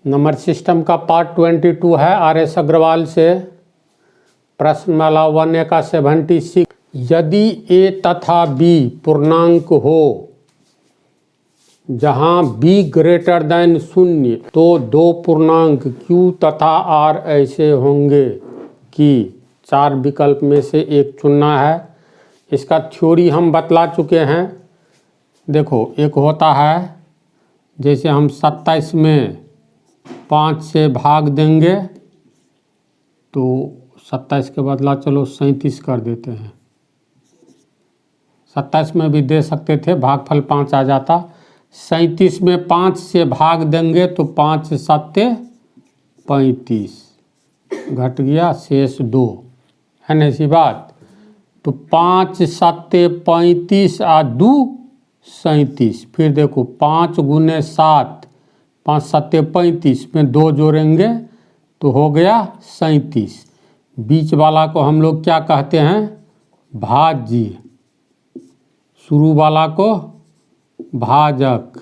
Number system का part 22 है RS Agarwal से। प्रश्नमाला 1A का 76। यदि A तथा B पूर्णांक हो जहां B ग्रेटर देन 0 तो दो पूर्णांक Q तथा R ऐसे होंगे कि 4 विकल्प में से एक चुनना है। इसका थ्योरी हम बतला चुके हैं। देखो, एक होता है जैसे हम 27 में 5 से भाग देंगे तो 27 के बदला चलो 37 कर देते हैं। 27 में भी दे सकते थे, भागफल 5 आ जाता। 37 में 5 से भाग देंगे तो 5 7 35 घट गया, शेष 2 है ना, ऐसी बात। तो 5 7 35 आ 2 37। फिर देखो 5 गुने 7, 5 7 35 में 2 जोड़ेंगे तो हो गया 37। बीच वाला को हम लोग क्या कहते हैं? भाज्य। शुरू वाला को भाजक,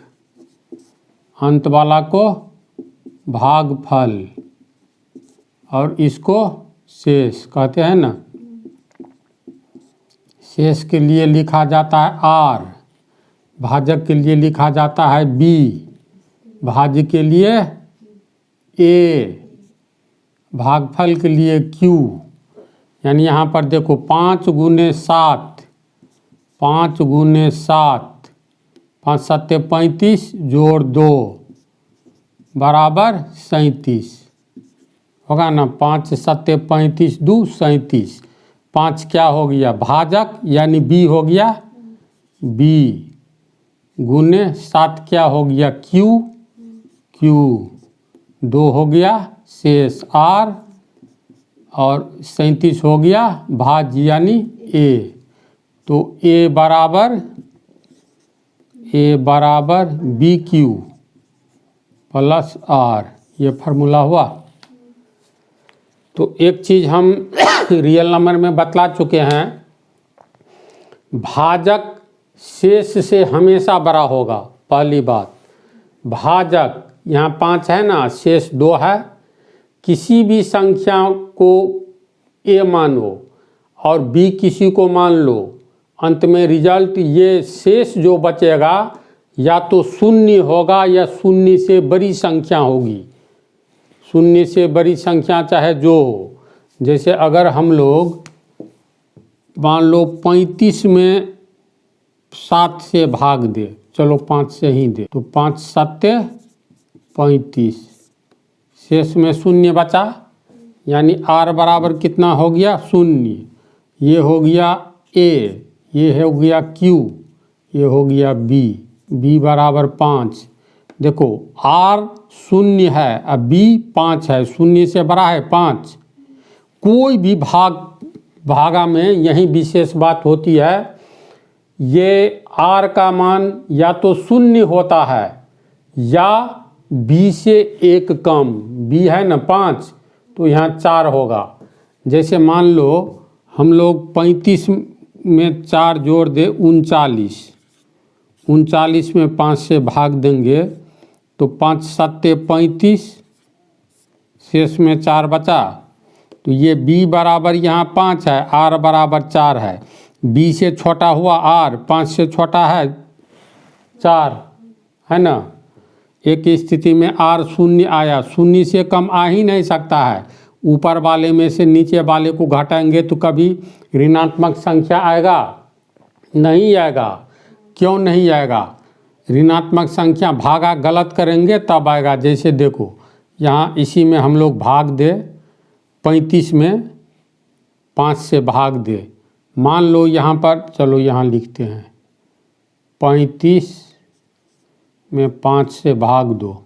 अंत वाला को भागफल और इसको शेष कहते हैं ना। शेष के लिए लिखा जाता है R, भाजक के लिए लिखा जाता है B, भाज्य के लिए A, भागफल के लिए Q। यानी यहाँ पर देखो 5 गुने 7, 5 गुने 7, 5 7 35 जोड़ 2 बराबर 37 होगा ना। 5 7 35 2 37। 5 क्या हो गया? भाजक यानी B हो गया B, गुने 7 क्या हो गया? Q, 2 हो गया शेष R और 37 हो गया भाज्य यानी A। तो A बराबर BQ प्लस R, ये फार्मूला हुआ। तो एक चीज़ हम रियल नंबर में बतला चुके हैं, भाजक शेष से हमेशा बड़ा होगा। पहली बात, भाजक यहाँ 5 है ना, शेष 2 है। किसी भी संख्या को A मानो और B किसी को मान लो, अंत में रिजल्ट ये शेष जो बचेगा या तो शून्य होगा या शून्य से बड़ी संख्या होगी। शून्य से बड़ी संख्या चाहे जो हो, जैसे अगर हम लोग मान लो 35 में 7 से भाग दे, चलो 5 से ही दे, तो 5 7 35, शेष में शून्य बचा, यानी R बराबर कितना हो गया? शून्य। ये हो गया A, ये हो गया Q, ये हो गया B, B बराबर 5। देखो R शून्य है अब B 5 है, शून्य से बड़ा है 5। कोई भी भागा में यही विशेष बात होती है, ये R का मान या तो शून्य होता है या B से एक कम। B है ना 5, तो यहाँ 4 होगा। जैसे मान लो हम लोग 35 में 4 जोड़ दे 39, 39 में 5 से भाग देंगे तो 5 7 35, शेष में 4 बचा। तो ये B बराबर यहाँ 5 है, R बराबर 4 है। B से छोटा हुआ R, 5 से छोटा है 4, है ना। एक स्थिति में R शून्य आया, शून्य से कम आ ही नहीं सकता है। ऊपर वाले में से नीचे वाले को घटाएंगे तो कभी ऋणात्मक संख्या आएगा? नहीं आएगा। क्यों नहीं आएगा? ऋणात्मक संख्या भागा गलत करेंगे तब आएगा। जैसे देखो यहाँ इसी में हम लोग भाग दे, 35 में 5 से भाग दे, मान लो यहाँ पर, चलो यहाँ लिखते हैं 35 में 5 से भाग दो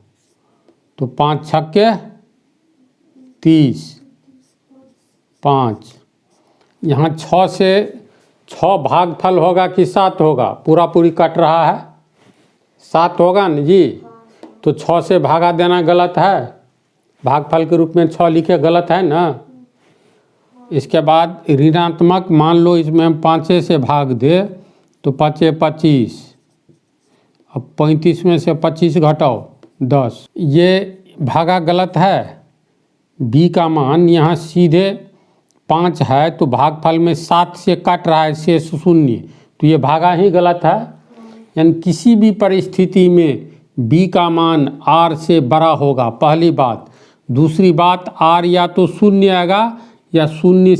तो 5 छक्के 30, 5। यहाँ 6 से 6 भागफल होगा कि 7 होगा? पूरा पूरी कट रहा है, 7 होगा ना जी। तो 6 से भागा देना गलत है, भागफल के रूप में 6 लिखे गलत है ना। इसके बाद ऋणात्मक, मान लो इसमें हम 5 से भाग दे तो 5 25, अब 35 में से 25 घटाओ 10। ये भागा गलत है, b का मान यहाँ सीधे 5 है तो भागफल में 7 से कट रहा है, शेष 0, तो ये भागा ही गलत है। यानी किसी भी परिस्थिति में b का मान r से बड़ा होगा, पहली बात। दूसरी बात, r या तो 0 आएगा या 0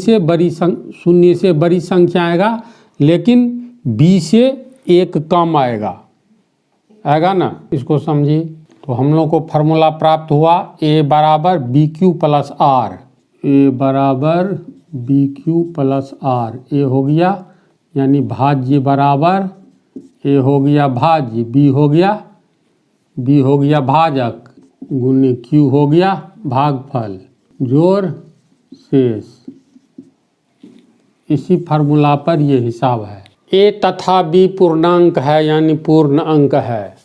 से बड़ी संख्या आएगा, लेकिन b से 1 कम आएगा ना। इसको समझिए। तो हम लोग को फार्मूला प्राप्त हुआ a बराबर B Q plus R, a बराबर B Q plus R. a हो गया यानी भाज्य बराबर a हो गया भाज्य, b हो गया भाजक गुने q हो गया भागफल जोड़ शेष। इसी फार्मूला पर ये हिसाब है। a तथा b पूर्णांक है यानी पूर्ण अंक है।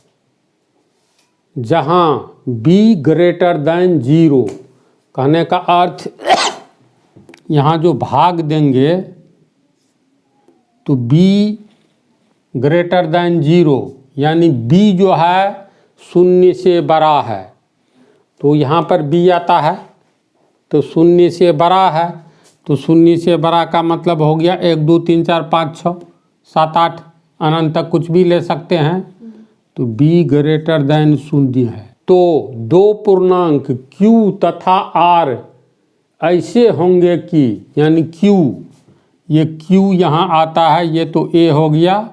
जहाँ b ग्रेटर देन 0, कहने का अर्थ यहाँ जो भाग देंगे तो b ग्रेटर देन 0 यानी b जो है 0 से बड़ा है, तो यहाँ पर b आता है तो 0 से बड़ा है, तो 0 से बड़ा का मतलब हो गया 1 2 3 4 5 6 7 8 अनंत तक कुछ भी ले सकते हैं, तो b ग्रेटर देन 0 है। तो दो पूर्णांक q तथा r ऐसे होंगे कि यानी q, ये q यहाँ आता है, ये तो a हो गया,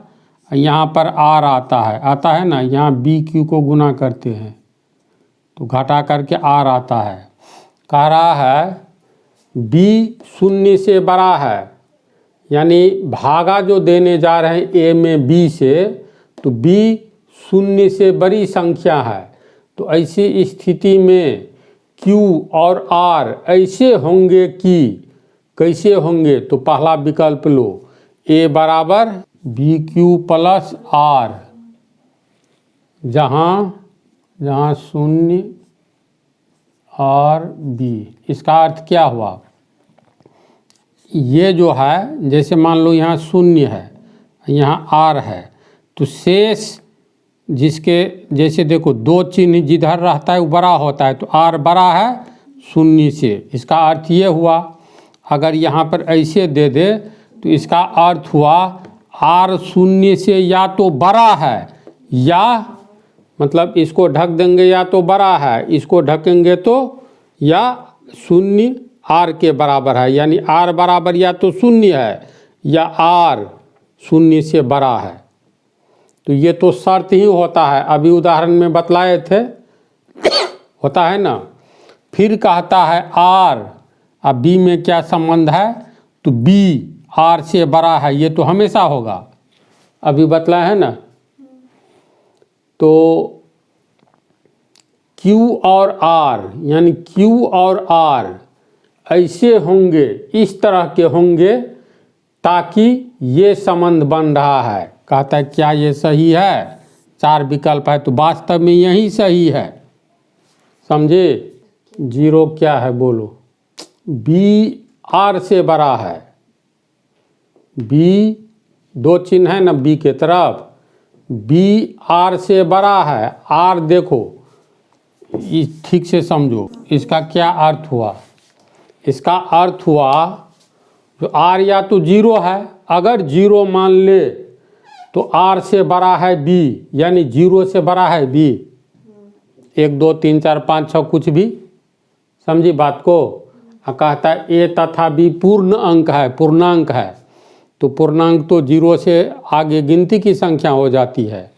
यहाँ पर r आता है ना, यहाँ b q को गुना करते हैं तो घटा करके r आता है। कह रहा है b 0 से बड़ा है, यानी भागा जो देने जा रहे हैं a में b से, तो b 0 से बड़ी संख्या है। तो ऐसी स्थिति में q और r ऐसे होंगे कि कैसे होंगे, तो पहला विकल्प लो, a बराबर बी क्यू प्लस आर, जहाँ 0 और b। इसका अर्थ क्या हुआ, ये जो है जैसे मान लो यहाँ 0 है, यहाँ r है, तो शेष जिसके जैसे देखो दो चिन्ह जिधर रहता है वो बड़ा होता है, तो r बड़ा है 0 से। इसका अर्थ ये हुआ, अगर यहाँ पर ऐसे दे दे तो इसका अर्थ हुआ r 0 से या तो बड़ा है, या मतलब इसको ढक देंगे या तो बड़ा है, इसको ढकेंगे तो या 0 r के बराबर है, यानी r बराबर या तो 0 है या r 0 से बड़ा है। तो ये तो शर्त ही होता है, अभी उदाहरण में बतलाए थे होता है ना। फिर कहता है r, अब b में क्या संबंध है, तो b r से बड़ा है, ये तो हमेशा होगा, अभी बतलाया है ना। तो q और r यानी q और r ऐसे होंगे, इस तरह के होंगे ताकि ये संबंध बन रहा है। कहता है क्या ये सही है, 4 विकल्प है, तो वास्तव में यही सही है, समझे। 0 क्या है बोलो, b r से बड़ा है, b दो चिन्ह है ना b के तरफ, b r से बड़ा है। r देखो ठीक से समझो, इसका क्या अर्थ हुआ, इसका अर्थ हुआ जो r या तो 0 है, अगर 0 मान ले तो r से बड़ा है b, यानी 0 से बड़ा है b, 1 2 3 4 5 6 कुछ भी, समझी बात को। कहता है a तथा b पूर्ण अंक है, पूर्णांक है, तो पूर्णांक तो 0 से आगे गिनती की संख्या हो जाती है,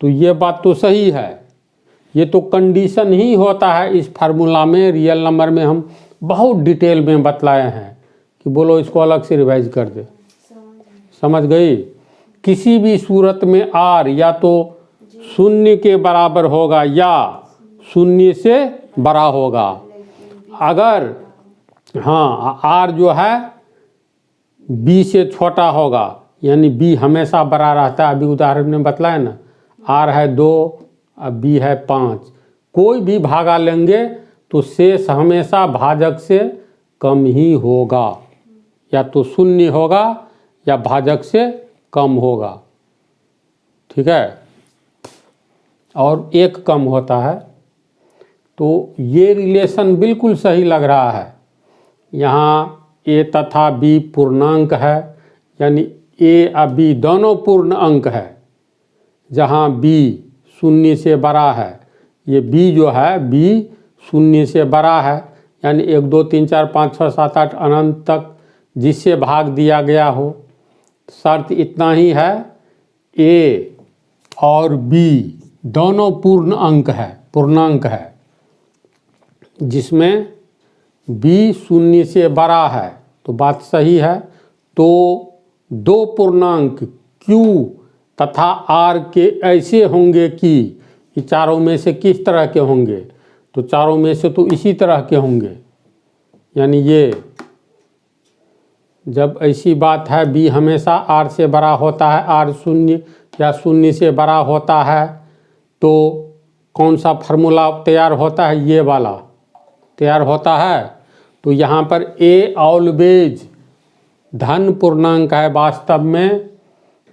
तो ये बात तो सही है। ये तो कंडीशन ही होता है इस फार्मूला में, रियल नंबर में हम बहुत डिटेल में बतलाए हैं कि बोलो इसको अलग से रिवाइज कर दे, समझ गई। किसी भी सूरत में r या तो 0 के बराबर होगा या 0 से बड़ा होगा। अगर हाँ r जो है b से छोटा होगा, यानी b हमेशा बड़ा रहता है, अभी उदाहरण में बतलाया ना, r है 2 अब b है 5, कोई भी भागा लेंगे तो शेष हमेशा भाजक से कम ही होगा, या तो 0 होगा या भाजक से कम होगा, ठीक है, और 1 कम होता है। तो ये रिलेशन बिल्कुल सही लग रहा है। यहाँ ए तथा बी पूर्णांक है, यानी ए और बी दोनों पूर्ण अंक है। जहाँ बी शून्य से बड़ा है, ये बी जो है बी शून्य से बड़ा है, यानी 1 2 3 4 5 6 7 8 अनंत तक जिससे भाग दिया गया हो। शर्त इतना ही है, ए और बी दोनों पूर्ण अंक है, पूर्णांक है, जिसमें बी शून्य से बड़ा है। तो बात सही है। तो दो पूर्णांक Q तथा R के ऐसे होंगे कि ये चारों में से किस तरह के होंगे, तो चारों में से तो इसी तरह के होंगे। यानी ये जब ऐसी बात है B हमेशा R से बड़ा होता है, R शून्य या शून्य से बड़ा होता है, तो कौन सा फार्मूला तैयार होता है, ये वाला तैयार होता है। तो यहाँ पर A ऑलवेज धन पूर्णांक है वास्तव में,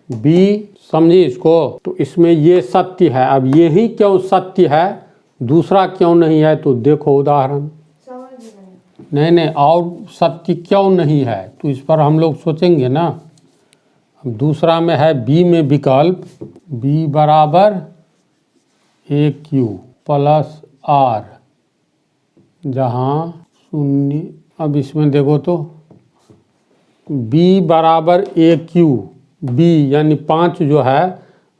B समझिए इसको। तो इसमें ये सत्य है। अब यही क्यों सत्य है, दूसरा क्यों नहीं है, तो देखो उदाहरण। नहीं और सत्य क्यों नहीं है, तो इस पर हम लोग सोचेंगे ना। अब दूसरा में है B में विकल्प B बराबर AQ प्लस R, जहाँ शून्य। अब इसमें देखो तो B बराबर AQ, B यानी 5 जो है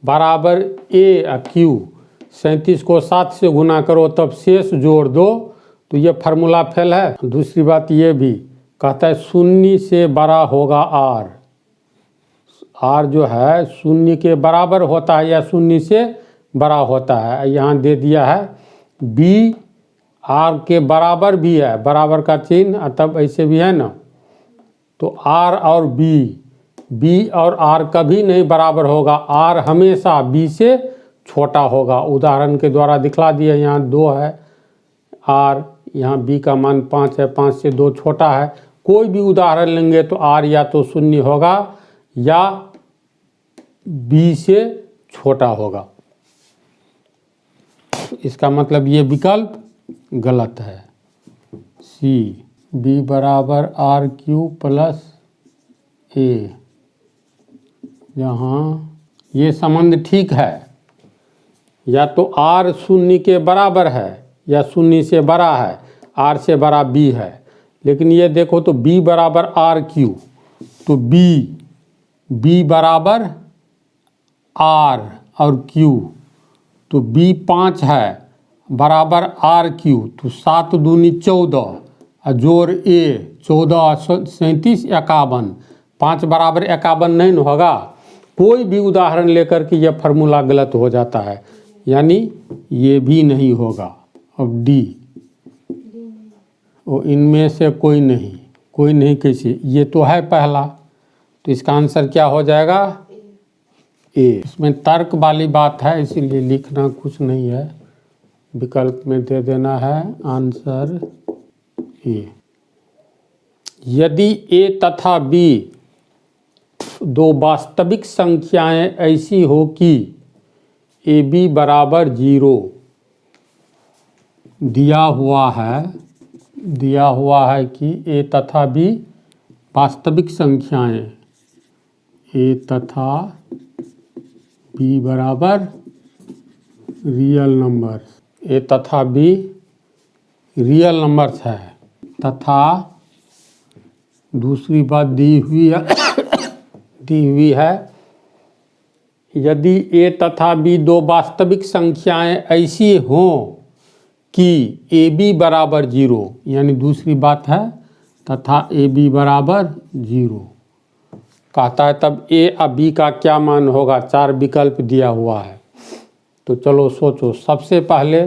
बराबर A और Q, 37 को 7 से गुना करो तब शेष जोड़ दो, तो ये फार्मूला फेल है। दूसरी बात ये भी कहता है शून्य से बड़ा होगा R, R जो है शून्य के बराबर होता है या शून्य से बड़ा होता है। यहाँ दे दिया है B R के बराबर भी है, बराबर का चिन्ह, तब ऐसे भी है ना। तो R और B और R कभी नहीं बराबर होगा, R हमेशा B से छोटा होगा। उदाहरण के द्वारा दिखला दिया, यहाँ 2 है R, यहाँ B का मान 5 है, 5 से 2 छोटा है। कोई भी उदाहरण लेंगे तो R या तो शून्य होगा या B से छोटा होगा। इसका मतलब ये विकल्प गलत है। C B बराबर RQ प्लस A, यहाँ ये संबंध ठीक है, या तो R शून्य के बराबर है या शून्य से बड़ा है, R से बड़ा B है। लेकिन ये देखो तो B बराबर RQ, तो B बराबर R और Q, तो B 5 है बराबर RQ, तो 7 दूनी 14 और जोड़ A 14 37 51, 5 बराबर 51 नहीं न होगा। कोई भी उदाहरण लेकर के यह फार्मूला गलत हो जाता है, यानी ये भी नहीं होगा। अब D, और इनमें से कोई नहीं कैसे, ये तो है पहला, तो इसका आंसर क्या हो जाएगा, A। इसमें तर्क वाली बात है, इसीलिए लिखना कुछ नहीं है, विकल्प में दे देना है आंसर A। यदि A तथा B दो वास्तविक संख्याएं ऐसी हो कि AB बराबर 0, दिया हुआ है कि A तथा B वास्तविक संख्याएं, A तथा B बराबर रियल नंबर्स, A तथा B रियल नंबर्स है, तथा दूसरी बात दी हुई है यदि A तथा B दो वास्तविक संख्याएं ऐसी हों कि AB बराबर 0, यानी दूसरी बात है तथा AB बराबर 0, कहता है तब A और B का क्या मान होगा। 4 विकल्प दिया हुआ है, तो चलो सोचो। सबसे पहले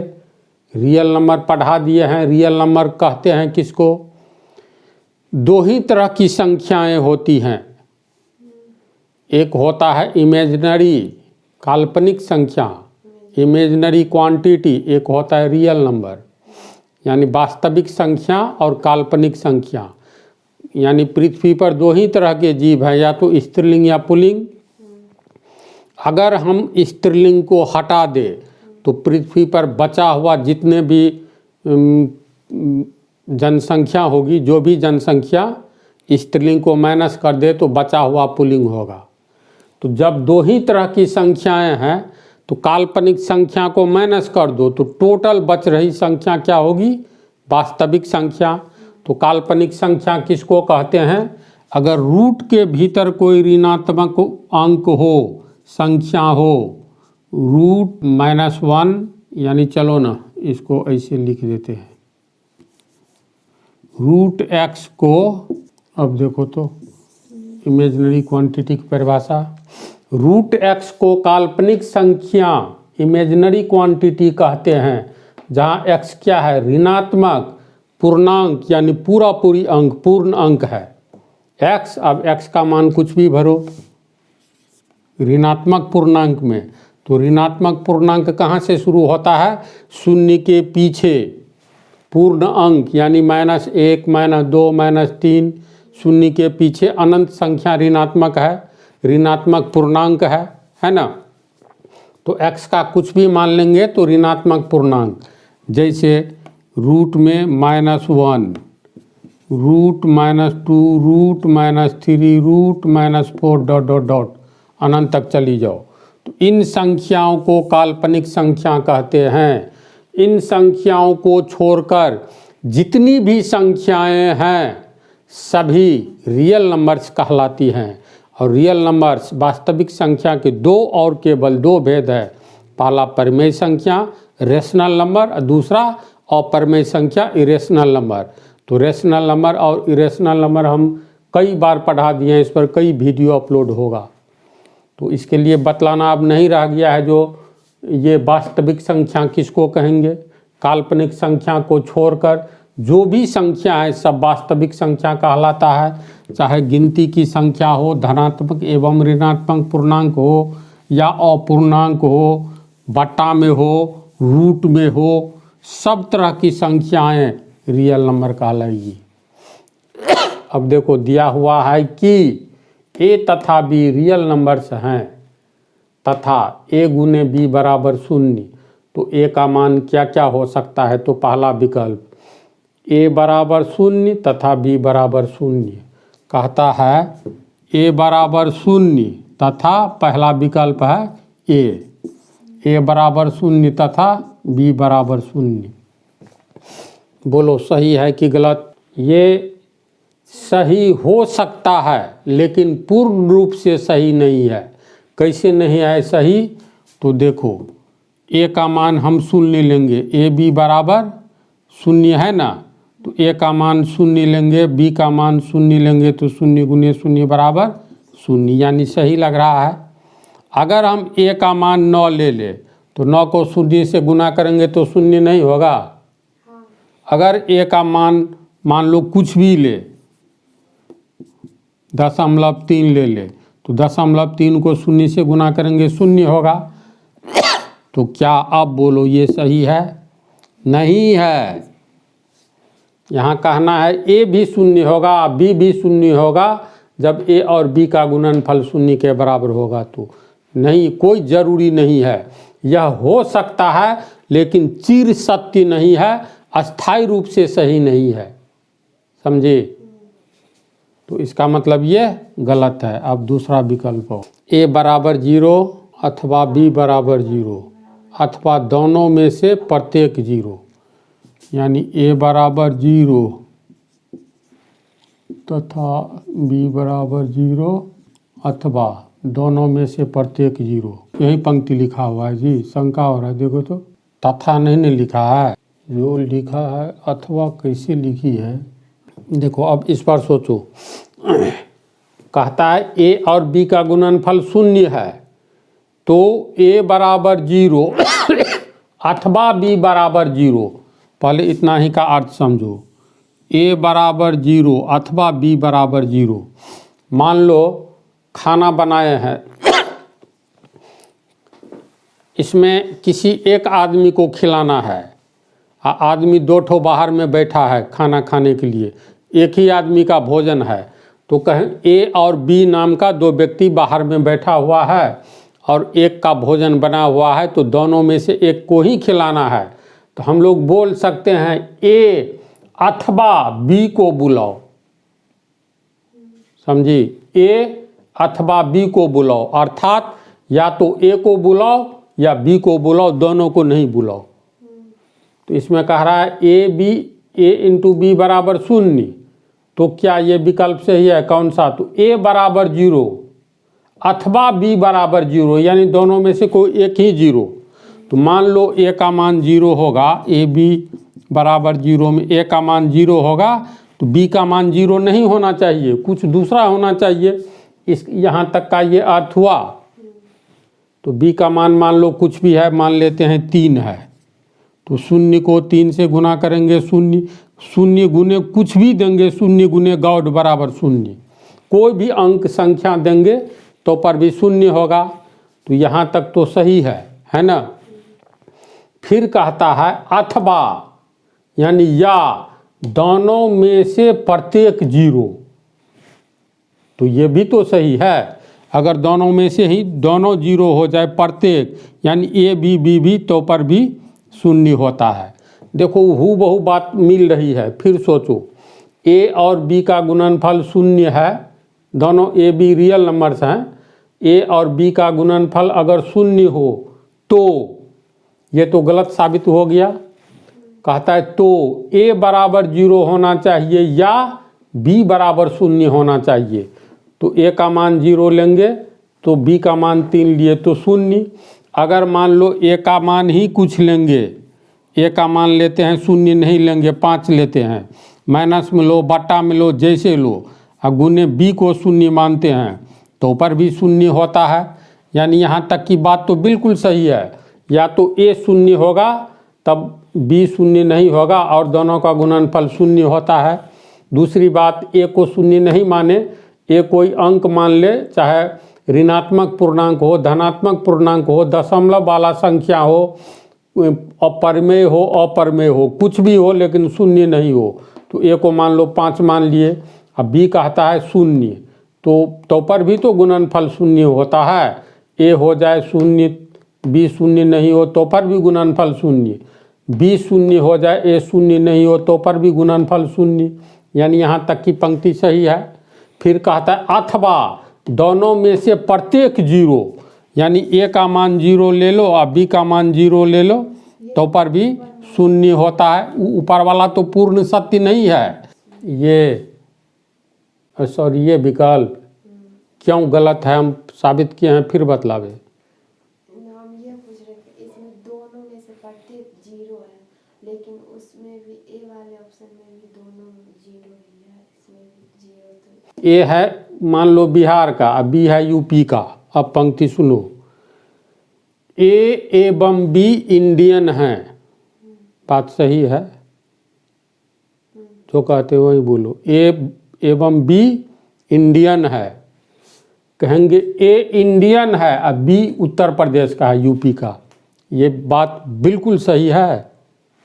रियल नंबर पढ़ा दिए हैं। रियल नंबर कहते हैं किसको, दो ही तरह की संख्याएं होती हैं, एक होता है इमेजिनरी काल्पनिक संख्या, इमेजिनरी क्वांटिटी, एक होता है रियल नंबर यानी वास्तविक संख्या और काल्पनिक संख्या। यानी पृथ्वी पर दो ही तरह के जीव हैं, या तो स्त्रीलिंग या पुल्लिंग। अगर हम स्त्रीलिंग को हटा दें तो पृथ्वी पर बचा हुआ जितने भी जनसंख्या होगी, जो भी जनसंख्या स्त्रीलिंग को माइनस कर दे तो बचा हुआ पुल्लिंग होगा। तो जब दो ही तरह की संख्याएं हैं तो काल्पनिक संख्या को माइनस कर दो तो टोटल बच रही संख्या क्या होगी? वास्तविक संख्या। तो काल्पनिक संख्या किसको कहते हैं? अगर रूट के भीतर कोई ऋणात्मक अंक हो, संख्या हो, रूट -1, यानी चलो ना इसको ऐसे लिख देते हैं, रूट x को, अब देखो तो इमेजिनरी क्वांटिटी की परिभाषा, रूट x को काल्पनिक संख्या इमेजिनरी क्वांटिटी कहते हैं, जहाँ x क्या है? ऋणात्मक पूर्णांक, यानी पूरा पूरी अंक, पूर्ण अंक है x। अब x का मान कुछ भी भरो ऋणात्मक पूर्णांक में, तो ऋणात्मक पूर्णांक कहाँ से शुरू होता है? शून्य के पीछे पूर्ण अंक, यानी -1, -2, -3, शून्य के पीछे अनंत संख्या ऋणात्मक है, ऋणात्मक पूर्णांक है ना। तो x का कुछ भी मान लेंगे तो ऋणात्मक पूर्णांक, जैसे रूट में -1, root -2, root -3, root -4 dot dot डॉट अनंत तक चली जाओ। तो इन संख्याओं को काल्पनिक संख्या कहते हैं। इन संख्याओं को छोड़कर जितनी भी संख्याएं हैं सभी रियल नंबर्स कहलाती हैं। और रियल नंबर्स वास्तविक संख्या के दो और केवल दो भेद है। पहला परिमेय संख्या रेशनल नंबर और दूसरा अपरिमेय संख्या इरेशनल नंबर। तो रेशनल नंबर और इरेशनल नंबर हम कई बार पढ़ा दिए हैं, इस पर कई वीडियो अपलोड होगा, तो इसके लिए बतलाना अब नहीं रह गया है। जो ये वास्तविक संख्या किसको कहेंगे? काल्पनिक संख्या को छोड़कर जो भी संख्या है सब वास्तविक संख्या कहलाता है। चाहे गिनती की संख्या हो, धनात्मक एवं ऋणात्मक पूर्णांक हो या अपूर्णांक हो, बट्टा में हो, रूट में हो, सब तरह की संख्याएं रियल नंबर कहलाएगी। अब देखो दिया हुआ है कि a तथा b रियल नंबर्स हैं तथा a गुने b बराबर 0, तो a का मान क्या क्या हो सकता है? तो पहला विकल्प a बराबर 0 तथा b बराबर 0 कहता है। a बराबर 0 तथा पहला विकल्प है a बराबर 0 तथा b बराबर 0। बोलो सही है कि गलत? ये सही हो सकता है लेकिन पूर्ण रूप से सही नहीं है। कैसे नहीं है सही? तो देखो a का मान हम 0 लेंगे, a b बराबर 0 है ना, तो a का मान 0 लेंगे, b का मान 0 लेंगे, तो 0 गुने 0 बराबर 0, यानी सही लग रहा है। अगर हम a का मान 9 ले ले तो 9 को 0 से गुना करेंगे तो 0 नहीं होगा। अगर a का मान लो कुछ भी ले, 0.3 ले ले, तो 0.3 को 0 से गुना करेंगे 0 होगा। तो क्या अब बोलो ये सही है? नहीं है। यहाँ कहना है a भी 0 होगा, b भी 0 होगा जब a और b का गुणनफल 0 के बराबर होगा। तो नहीं, कोई ज़रूरी नहीं है। यह हो सकता है लेकिन चिर सत्य नहीं है, अस्थायी रूप से सही नहीं है, समझे? तो इसका मतलब ये गलत है। अब दूसरा विकल्प हो a बराबर 0 अथवा b बराबर 0 अथवा दोनों में से प्रत्येक 0, यानी a बराबर 0 तथा b बराबर 0 अथवा दोनों में से प्रत्येक 0। यही पंक्ति लिखा हुआ है जी, शंका हो रहा है। देखो तो तथा नहीं लिखा है, जो लिखा है अथवा कैसे लिखी है। देखो अब इस पर सोचो। कहता है a और b का गुणनफल 0 है, तो a बराबर 0 अथवा b बराबर 0। पहले इतना ही का अर्थ समझो। a बराबर 0 अथवा b बराबर 0। मान लो खाना बनाए हैं, इसमें किसी एक आदमी को खिलाना है। आदमी 2 ठो बाहर में बैठा है खाना खाने के लिए, एक ही आदमी का भोजन है। तो कहें a और b नाम का 2 व्यक्ति बाहर में बैठा हुआ है और एक का भोजन बना हुआ है, तो दोनों में से एक को ही खिलाना है। तो हम लोग बोल सकते हैं ए अथवा बी को बुलाओ, समझी, ए अथवा बी को बुलाओ, अर्थात या तो ए को बुलाओ या बी को बुलाओ, दोनों को नहीं बुलाओ। तो इसमें कह रहा है ए इंटू बी बराबर 0, तो क्या ये विकल्प सही है? कौन सा? तो ए बराबर 0 अथवा बी बराबर 0, यानी दोनों में से कोई एक ही 0। तो मान लो ए का मान 0 होगा, ए बी बराबर 0 में ए का मान 0 होगा, तो बी का मान 0 नहीं होना चाहिए, कुछ दूसरा होना चाहिए। इस यहाँ तक का ये अर्थ हुआ। तो बी का मान लो कुछ भी है, मान लेते हैं 3 है, तो 0 को 3 से गुना करेंगे, 0 गुने कुछ भी देंगे, 0 गुने गॉड बराबर 0, कोई भी अंक संख्या देंगे तो पर भी 0 होगा। तो यहाँ तक तो सही है ना। फिर कहता है अथवा, यानी या दोनों में से प्रत्येक 0, तो ये भी तो सही है। अगर दोनों में से ही दोनों 0 हो जाए प्रत्येक, यानी ए बी तो पर भी 0 होता है। देखो हूबहू बात मिल रही है। फिर सोचो, ए और बी का गुणनफल 0 है, दोनों ए बी रियल नंबर्स हैं। ए और बी का गुणनफल अगर 0 हो तो ये तो गलत साबित हो गया। कहता है तो ए बराबर 0 होना चाहिए या बी बराबर 0 होना चाहिए। तो ए का मान 0 लेंगे तो बी का मान 3 लिए तो 0। अगर मान लो ए का मान ही कुछ लेंगे, ए का मान लेते हैं 0 नहीं लेंगे 5 लेते हैं, माइनस में लो बट्टा में लो जैसे लो, और गुने बी को 0 मानते हैं तो पर भी 0 होता है। यानी यहाँ तक की बात तो बिल्कुल सही है। या तो ए 0 होगा तब बी 0 नहीं होगा और दोनों का गुणनफल 0 होता है। दूसरी बात, ए को 0 नहीं माने, ए कोई अंक मान ले, चाहे ऋणात्मक पूर्णांक हो, धनात्मक पूर्णांक हो, दशमलव वाला संख्या हो, अपरिमेय हो, अपरमेय हो, कुछ भी हो लेकिन 0 नहीं हो। तो ए को मान लो 5 मान लिए, अब बी कहता है 0, तो पर भी तो गुणनफल 0 होता है। ए हो जाए 0, बी 0 नहीं हो तो पर भी गुणनफल 0, बी 0 हो जाए ए 0 नहीं हो तो पर भी गुणनफल 0। यानी यहाँ तक की पंक्ति सही है। फिर कहता है अथवा दोनों में से प्रत्येक 0, यानी ए का मान 0 ले लो और बी का मान 0 ले लो तो पर भी 0 होता है। ऊपर वाला तो पूर्ण सत्य नहीं है। ये विकल्प क्यों गलत है हम साबित किए हैं, फिर बतलावे। हम ये पूछ रहे थे, इसमें दोनों में से प्रत्येक 0 है, लेकिन उसमें भी ए वाले ऑप्शन में भी दोनों 0 ही है, इसमें भी 0। तो ए है मान लो बिहार का, बी है यूपी का। अब पंक्ति सुनो, ए एवं बी इंडियन हैं, बात सही है, जो कहते हो वही बोलो। ए एवं बी इंडियन है, कहेंगे ए इंडियन है और बी उत्तर प्रदेश का है, यूपी का। ये बात बिल्कुल सही है?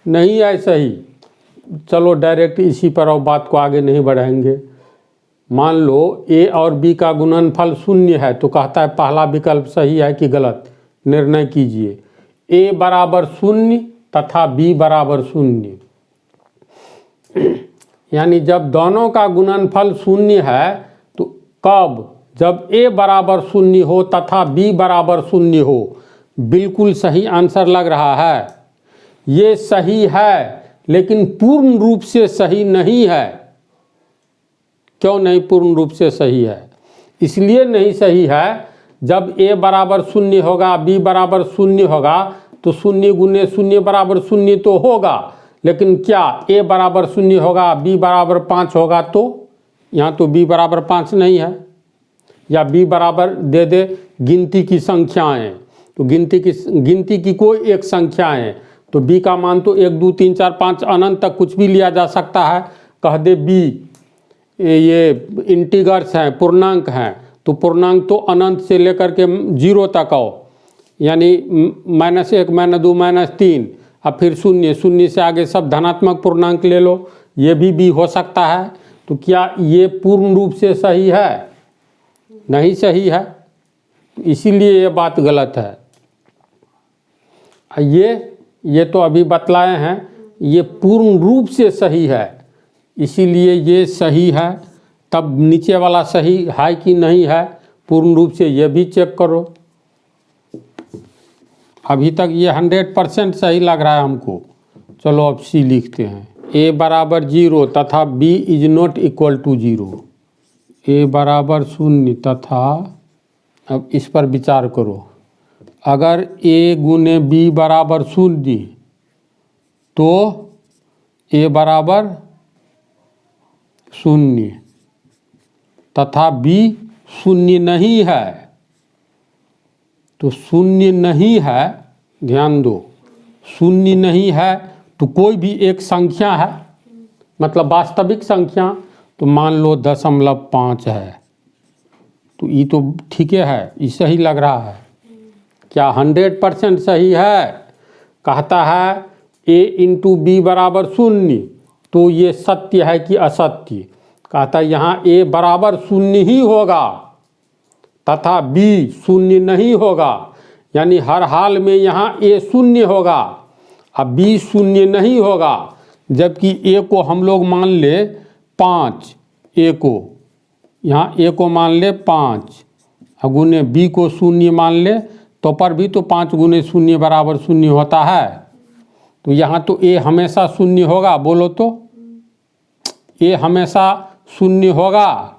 नहीं है सही। चलो डायरेक्ट इसी पर और बात को आगे नहीं बढ़ाएंगे। मान लो ए और बी का गुणनफल 0 है, तो कहता है पहला विकल्प सही है कि गलत, निर्णय कीजिए। ए बराबर 0 तथा बी बराबर 0, यानी जब दोनों का गुणनफल 0 है तो कब? जब ए बराबर 0 हो तथा बी बराबर 0 हो। बिल्कुल सही आंसर लग रहा है। ये सही है लेकिन पूर्ण रूप से सही नहीं है। क्यों नहीं पूर्ण रूप से सही है? इसलिए नहीं सही है, जब ए बराबर 0 होगा, बी बराबर 0 होगा तो 0 गुने 0 बराबर 0 तो होगा, लेकिन क्या ए बराबर 0 होगा, बी बराबर 5 होगा? तो यहाँ तो बी बराबर 5 नहीं है। या बी बराबर दे दे गिनती की संख्याएं, तो गिनती की कोई एक संख्या है, तो बी का मान तो 1 2 3 4 5 अनंत तक कुछ भी लिया जा सकता है। कह दे बी ये इंटीगर्स हैं, पूर्णांक हैं, तो पूर्णांक तो अनंत से लेकर के 0 तक आओ, यानी -1 -2 -3 और फिर 0, 0 से आगे सब धनात्मक पूर्णांक ले लो, ये भी हो सकता है। तो क्या ये पूर्ण रूप से सही है? नहीं सही है, इसीलिए ये बात गलत है। ये तो अभी बतलाए हैं, ये पूर्ण रूप से सही है, इसीलिए ये सही है। तब नीचे वाला सही है कि नहीं है पूर्ण रूप से, ये भी चेक करो। अभी तक ये 100% सही लग रहा है हमको। चलो अब सी लिखते हैं। ए बराबर 0 तथा B is not equal to 0। A बराबर 0 तथा, अब इस पर विचार करो, अगर ए गुने बी बराबर 0 तो ए बराबर 0 तथा बी 0 नहीं है, तो 0 नहीं है, ध्यान दो, 0 नहीं है तो कोई भी एक संख्या है, मतलब वास्तविक संख्या, तो मान लो 0.5 है, तो ये तो ठीक है, ये सही लग रहा है। क्या 100% सही है? कहता है a इंटू बी बराबर 0, तो ये सत्य है कि असत्य? कहता है यहाँ a बराबर 0 ही होगा तथा b 0 नहीं होगा, यानी हर हाल में यहाँ a 0 होगा, अब b 0 नहीं होगा। जबकि a को हम लोग मान ले 5, a को यहाँ a को मान ले 5, गुने b को 0 मान ले, तो पर भी तो 5 गुने 0 बराबर 0 होता है, तो यहाँ तो a हमेशा 0 होगा। बोलो तो a हमेशा 0 होगा?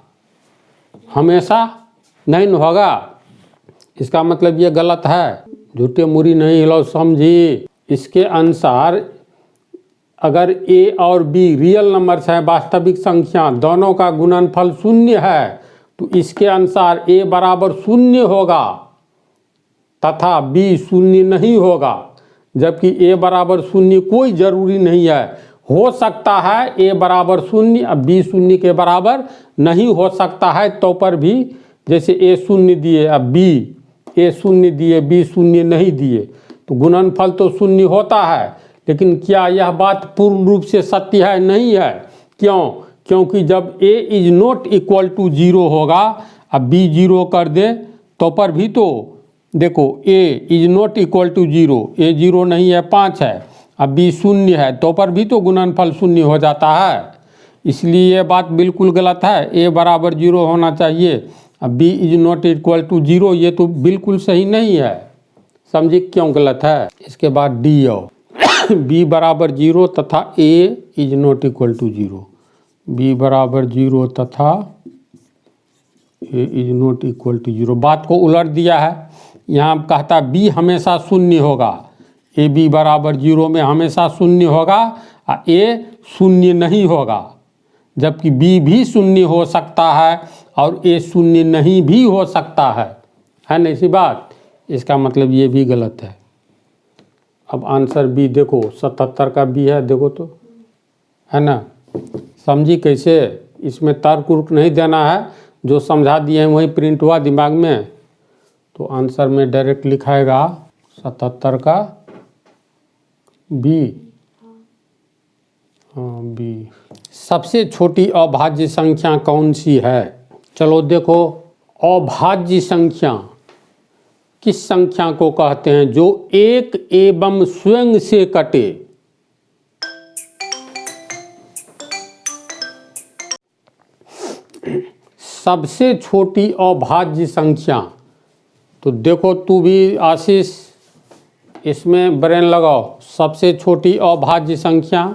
हमेशा नहीं होगा। इसका मतलब ये गलत है, झूठे मुरी नहीं हिलाओ, समझी। इसके अनुसार अगर a और b रियल नंबर्स हैं, वास्तविक संख्या, दोनों का गुणनफल 0 है, तो इसके अनुसार a बराबर 0 होगा तथा b 0 नहीं होगा। जबकि a बराबर 0 कोई ज़रूरी नहीं है, हो सकता है a बराबर 0 अब b 0 के बराबर नहीं हो सकता है, तो पर भी जैसे a 0 दिए अब a 0 दिए b 0 नहीं दिए, तो गुणनफल तो 0 होता है। लेकिन क्या यह बात पूर्ण रूप से सत्य है? नहीं है। क्यों? क्योंकि जब a is not equal to 0 होगा, अब b 0 कर दे तो पर भी तो देखो a is not equal to 0, a 0 नहीं है 5 है, अब b 0 है, तो पर भी तो गुणनफल 0 हो जाता है। इसलिए ये बात बिल्कुल गलत है, a बराबर 0 होना चाहिए, अब b is not equal to 0, ये तो बिल्कुल सही नहीं है। समझिए क्यों गलत है? इसके बाद d आओ b बराबर 0 तथा a is not equal to 0, b बराबर 0 तथा a is not equal to 0। बात को उलट दिया है, यहाँ कहता b हमेशा 0 होगा, a b बराबर 0 में हमेशा 0 होगा और a 0 नहीं होगा। जबकि b भी 0 हो सकता है और a 0 नहीं भी हो सकता है ना ऐसी बात? इसका मतलब ये भी गलत है। अब आंसर बी देखो, 77 का बी है, देखो तो, है ना? समझी कैसे? इसमें तर्क उर्क नहीं देना है, जो समझा दिए हैं वही प्रिंट हुआ दिमाग में, तो आंसर में डायरेक्ट लिखाएगा 77 का बी। हाँ बी। सबसे छोटी अभाज्य संख्या कौन सी है? चलो देखो, अभाज्य संख्या किस संख्या को कहते हैं जो एक एवं स्वयं से कटे? सबसे छोटी अभाज्य संख्या, तो देखो तू भी आशीष इसमें ब्रेन लगाओ। सबसे छोटी अभाज्य संख्या,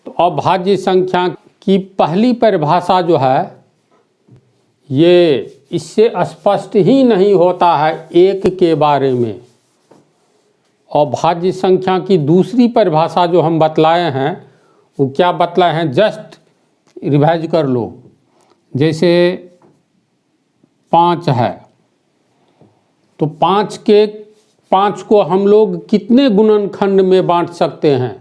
तो अभाज्य संख्या की पहली परिभाषा जो है ये इससे स्पष्ट ही नहीं होता है एक के बारे में। अभाज्य संख्या की दूसरी परिभाषा जो हम बतलाए हैं वो क्या बतलाए हैं, जस्ट रिवाइज कर लो। जैसे 5 है तो 5 को हम लोग कितने गुणनखंड में बांट सकते हैं?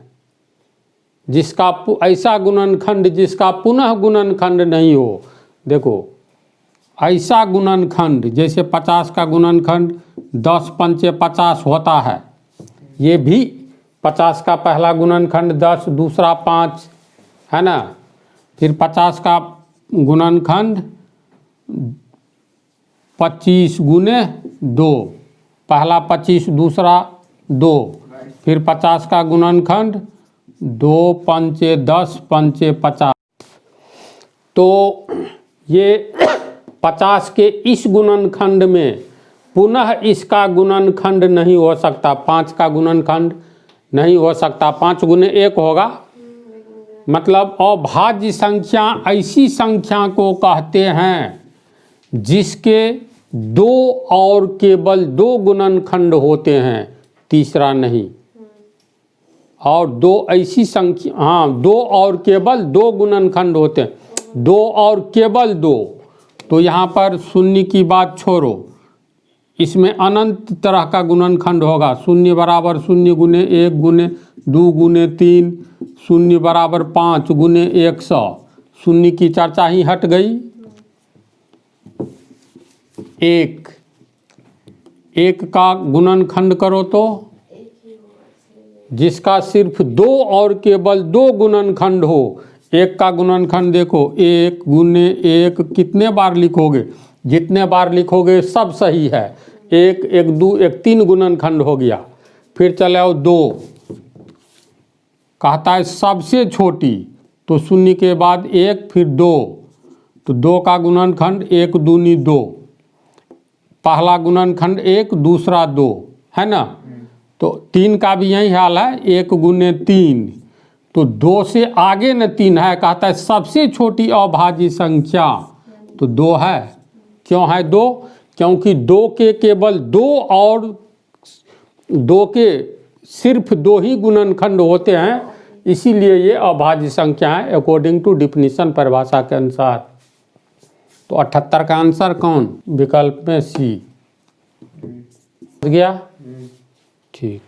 जिसका ऐसा गुणनखंड जिसका पुनः गुणनखंड नहीं हो। देखो ऐसा गुणनखंड जैसे 50 का गुणनखंड 10 पंचे 50 होता है, ये भी 50 का पहला गुणनखंड 10, दूसरा 5, है ना? फिर 50 का गुणनखंड 25 गुने 2, पहला 25 दूसरा 2, फिर 50 का गुणनखंड 2 पंचे 10 पंचे 50। तो ये 50 के इस गुणनखंड में पुनः इसका गुणनखंड नहीं हो सकता, 5 का गुणनखंड नहीं हो सकता, 5 गुने 1 होगा। मतलब अभाज्य संख्या ऐसी संख्या को कहते हैं जिसके 2 और केवल 2 गुणनखंड होते हैं, तीसरा नहीं। और 2 ऐसी संख्या, हाँ 2 और केवल 2 गुणनखंड होते हैं, 2 और केवल 2। तो यहाँ पर शून्य की बात छोड़ो, इसमें अनंत तरह का गुणनखंड होगा। शून्य बराबर 0 गुने 1 गुने 2 गुने 3, शून्य बराबर 5 गुने 100। शून्य की चर्चा ही हट गई। एक का गुणनखंड करो तो जिसका सिर्फ 2 और केवल 2 गुणनखंड हो। 1 का गुणनखंड देखो, 1 गुने 1 कितने बार लिखोगे, जितने बार लिखोगे सब सही है। 1 1 2 1 3 गुणनखंड हो गया। फिर चले आओ 2, कहता है सबसे छोटी, तो शून्य के बाद 1 फिर 2, तो 2 का गुणनखंड 1 दूनी 2। पहला गुणनखंड 1, दूसरा 2, है ना। तो 3 का भी यही हाल है, 1 गुने 3, तो 2 से आगे न 3 है, कहता है सबसे छोटी अभाज्य संख्या, तो 2 है। क्यों है 2? क्योंकि 2 के केवल 2 और 2 के सिर्फ 2 ही गुणनखंड होते हैं, इसीलिए ये अभाज्य संख्या है अकॉर्डिंग टू डिफिनीशन, परिभाषा के अनुसार। तो 78 का आंसर कौन? विकल्प में सी। गया? ठीक।